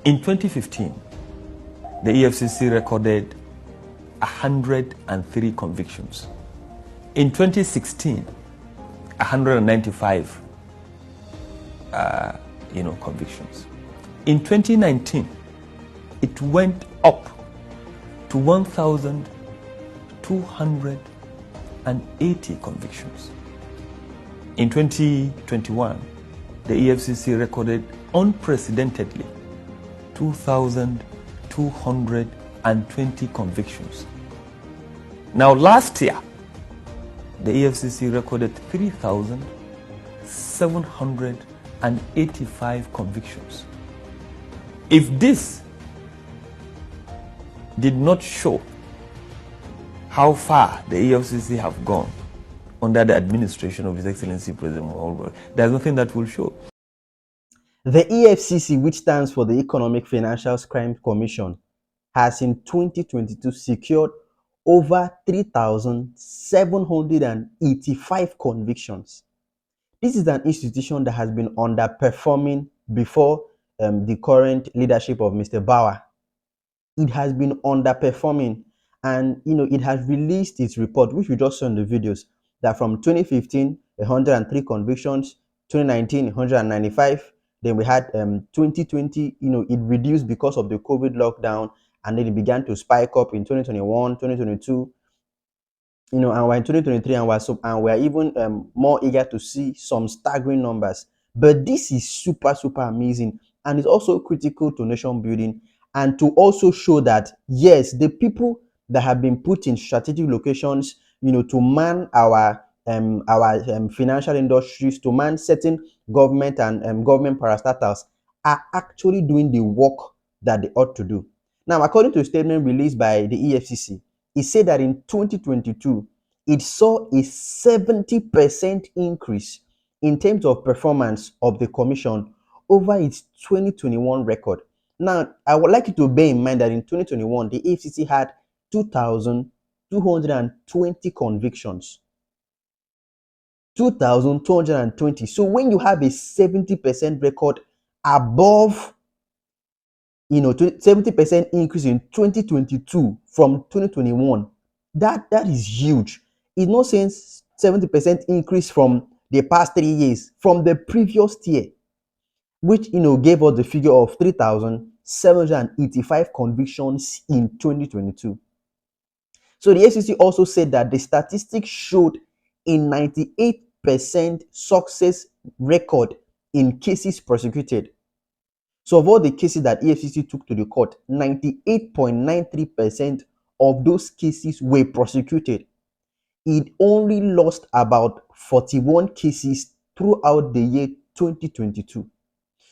In 2015, the EFCC recorded 103 convictions. In 2016, 195 convictions. In 2019, it went up to 1,280 convictions. In 2021, the EFCC recorded unprecedentedly 2,220 convictions. Now, last year, the EFCC recorded 3,785 convictions. If this did not show how far the EFCC have gone under the administration of His Excellency President Buhari, there's nothing that will show. The EFCC, which stands for the Economic Financial Crime Commission, has in 2022 secured over 3,785 convictions. This is an institution that has been underperforming before the current leadership of Mr. Bauer. It has been underperforming, and it has released its report, which we just saw in the videos, that from 2015, 103 convictions, 2019, 195. Then we had 2020, it reduced because of the COVID lockdown, and then it began to spike up in 2021, 2022, and we're in 2023, and we're even more eager to see some staggering numbers. But this is super, super amazing, and it's also critical to nation building, and to also show that, yes, the people that have been put in strategic locations, to man our financial industries, to man certain government and government parastatals, are actually doing the work that they ought to do. Now, according to a statement released by the EFCC, it said that in 2022, it saw a 70% increase in terms of performance of the commission over its 2021 record. Now, I would like you to bear in mind that in 2021, the EFCC had 2,220 convictions. 2,220. So when you have a 70% record above, 70% increase in 2022 from 2021, that is huge. It's not saying 70% increase from the past 3 years, from the previous year, which gave us the figure of 3,785 convictions in 2022. So the FCC also said that the statistics showed a 98% success record in cases prosecuted. So of all the cases that EFCC took to the court, 98.93% of those cases were prosecuted. It only lost about 41 cases throughout the year 2022.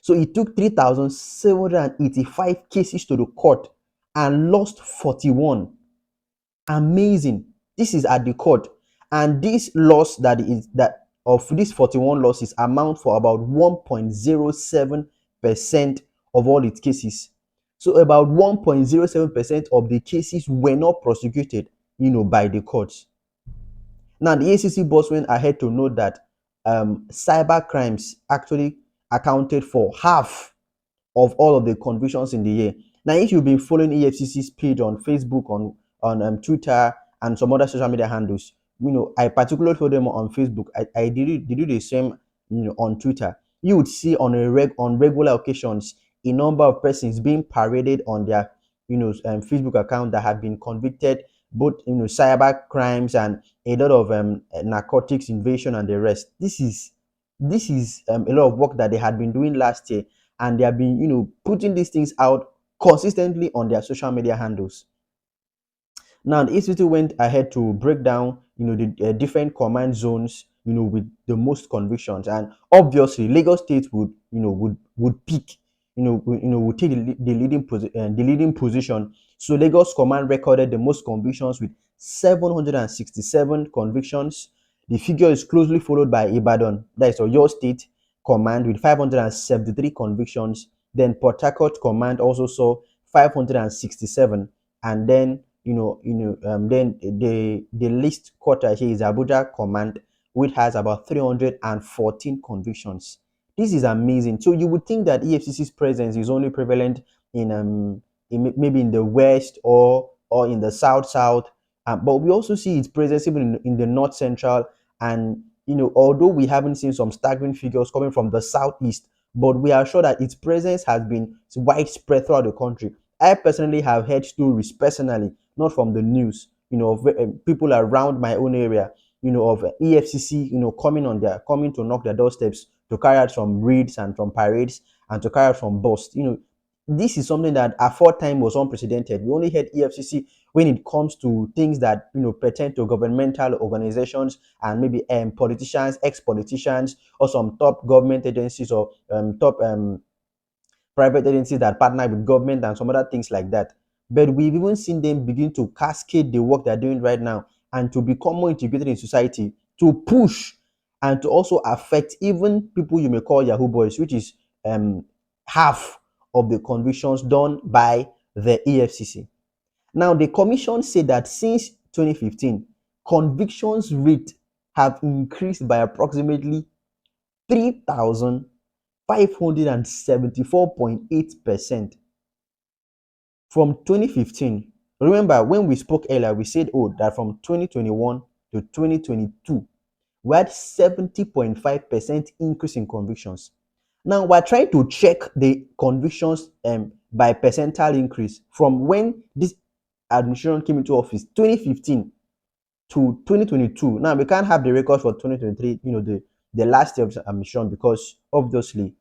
So it took 3,785 cases to the court and lost 41. Amazing. This is at the court. And this loss that of these 41 losses amount for about 1.07% of all its cases. So about 1.07% of the cases were not prosecuted, by the courts. Now, the ACC boss went ahead to note that cyber crimes actually accounted for half of all of the convictions in the year. Now, if you've been following EFCC's page on Facebook, on Twitter, and some other social media handles, I particularly follow them on Facebook. I did the same, on Twitter. You would see on regular occasions a number of persons being paraded on their, Facebook account that have been convicted, both cyber crimes and a lot of narcotics invasion and the rest. This is a lot of work that they had been doing last year, and they have been putting these things out consistently on their social media handles. Now, the institute went ahead to break down the different command zones with the most convictions, and obviously Lagos State would pick would take the leading position. So Lagos Command recorded the most convictions with 767 convictions. The figure is closely followed by Ibadan, that is Oyo State Command, with 573 convictions. Then Port Harcourt Command also saw 567, and then then the least quarter here is Abuja Command, which has about 314 convictions. This is amazing. So you would think that EFCC's presence is only prevalent maybe in the west or in the south. But we also see its presence even in the north central. And although we haven't seen some staggering figures coming from the southeast, but we are sure that its presence has been widespread throughout the country. I personally have heard stories personally, not from the news, of people around my own area, of EFCC, coming to knock their doorsteps to carry out some raids and some parades and to carry out some busts. This is something that aforetime was unprecedented. We only had EFCC when it comes to things that pertain to governmental organizations and maybe politicians, ex-politicians, or some top government agencies or top private agencies that partner with government and some other things like that. But we've even seen them begin to cascade the work they're doing right now and to become more integrated in society, to push and to also affect even people you may call Yahoo boys, which is half of the convictions done by the EFCC. Now, the commission said that since 2015, convictions rate have increased by approximately 3,574.8% from 2015. Remember, when we spoke earlier, we said, that from 2021 to 2022, we had 70.5% increase in convictions. Now, we're trying to check the convictions by percentile increase from when this administration came into office, 2015 to 2022. Now, we can't have the record for 2023, the last year of administration, because obviously,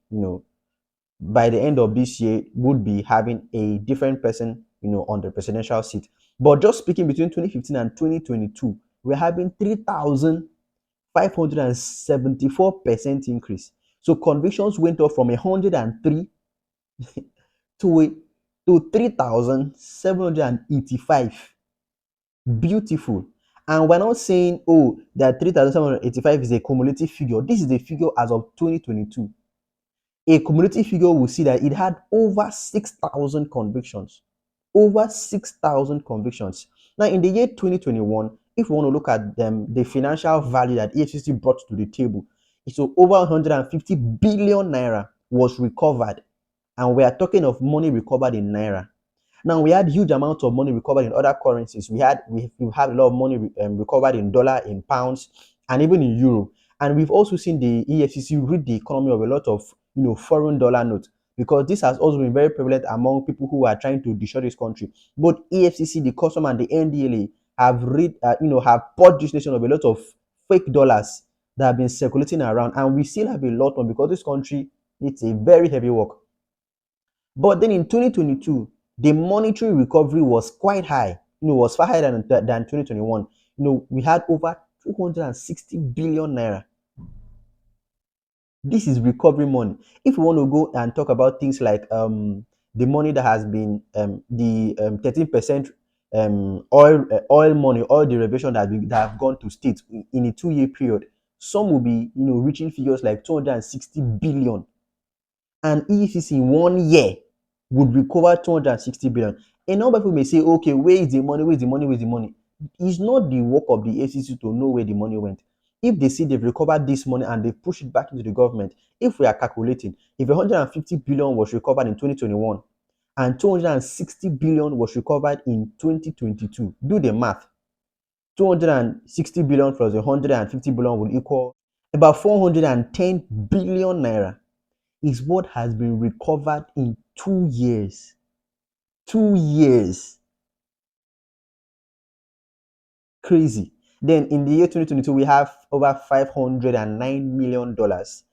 by the end of this year, would be having a different person, on the presidential seat. But just speaking between 2015 and 2022, we're having 3,574% increase. So convictions went up from 103 to 3,785. Beautiful. And we're not saying, that 3,785 is a cumulative figure. This is the figure as of 2022. A cumulative figure will see that it had over 6,000 convictions. Over 6,000 convictions. Now, in the year 2021, if we want to look at the financial value that EFCC brought to the table, so over 150 billion naira was recovered. And we are talking of money recovered in naira. Now, we had huge amounts of money recovered in other currencies. We had a lot of money recovered in dollar, in pounds, and even in euro. And we've also seen the EFCC rid the economy of a lot of foreign dollar notes, because this has also been very prevalent among people who are trying to destroy this country. Both EFCC, the custom, and the NDLA have purged this nation of a lot of fake dollars that have been circulating around, and we still have a lot more because this country needs a very heavy work. But then in 2022, the monetary recovery was quite high. Was far higher than 2021. We had over 260 billion naira. This is recovery money. If we want to go and talk about things like the money that has been the 13% oil money, oil derivation that have gone to states in a 2-year period, some will be reaching figures like 260 billion. And EFCC in 1 year would recover 260 billion. A number of people may say, okay, where is the money? Where is the money? Where is the money? It's not the work of the EFCC to know where the money went. If they see they've recovered this money and they push it back into the government, if we are calculating, if 150 billion was recovered in 2021 and 260 billion was recovered in 2022, do the math. 260 billion plus 150 billion will equal about 410 billion naira. Is what has been recovered in 2 years. 2 years. Crazy. Then in the year 2022, we have over $509 million that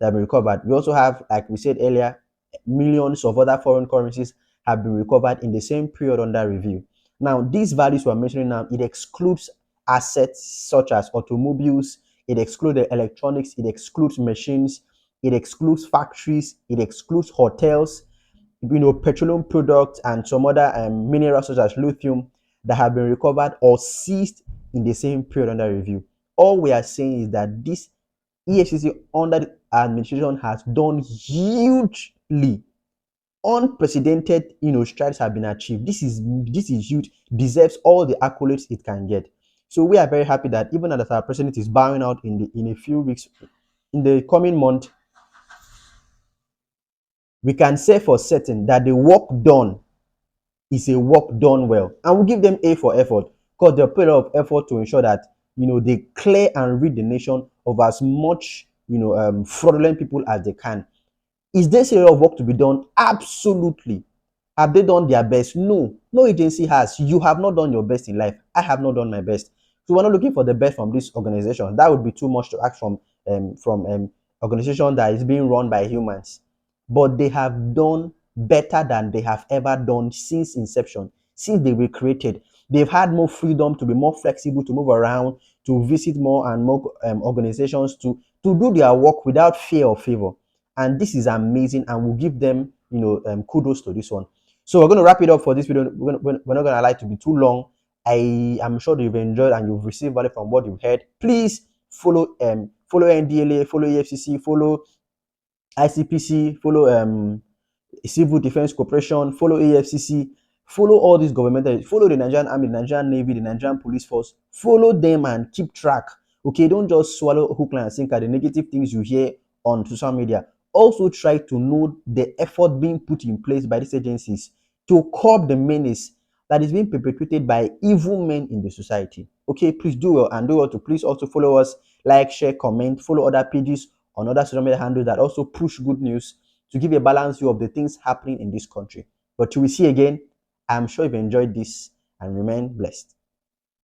have been recovered. We also have, like we said earlier, millions of other foreign currencies have been recovered in the same period under review. Now, these values we're mentioning now, it excludes assets such as automobiles, it excludes electronics, it excludes machines, it excludes factories, it excludes hotels, petroleum products, and some other minerals such as lithium that have been recovered or seized in the same period under review. All we are saying is that this EFCC under the administration has done hugely. Unprecedented, strides have been achieved. This is huge, deserves all the accolades it can get. So we are very happy that even as our president is bowing out in a few weeks, in the coming month, we can say for certain that the work done is a work done well, and we'll give them A for effort, because they put a lot of effort to ensure that they clear and rid the nation of as much fraudulent people as they can. Is there still a lot of work to be done? Absolutely. Have they done their best? No. No agency has. You have not done your best in life. I have not done my best. So we're not looking for the best from this organization. That would be too much to ask from organization that is being run by humans. But they have done better than they have ever done since inception, since they were created. They've had more freedom to be more flexible, to move around, to visit more and more organizations, to do their work without fear or favor. And this is amazing, and we'll give them kudos to this one. So we're going to wrap it up for this video. We're not going to allow it to be too long. I am sure that you've enjoyed and you've received value from what you've heard. Please follow NDLA, follow EFCC, follow ICPC, follow Civil Defense Corporation, follow EFCC, follow all these governmental, follow the Nigerian Army, the Nigerian Navy, the Nigerian Police Force, follow them and keep track. Okay, don't just swallow hook, line, and sinker the negative things you hear on social media. Also try to know the effort being put in place by these agencies to curb the menace that is being perpetrated by evil men in the society. Okay, please do well, and do well to please also follow us, like, share, comment, follow other pages on other social media handles that also push good news to give a balanced view of the things happening in this country. But till we see again, I'm sure you've enjoyed this, and remain blessed.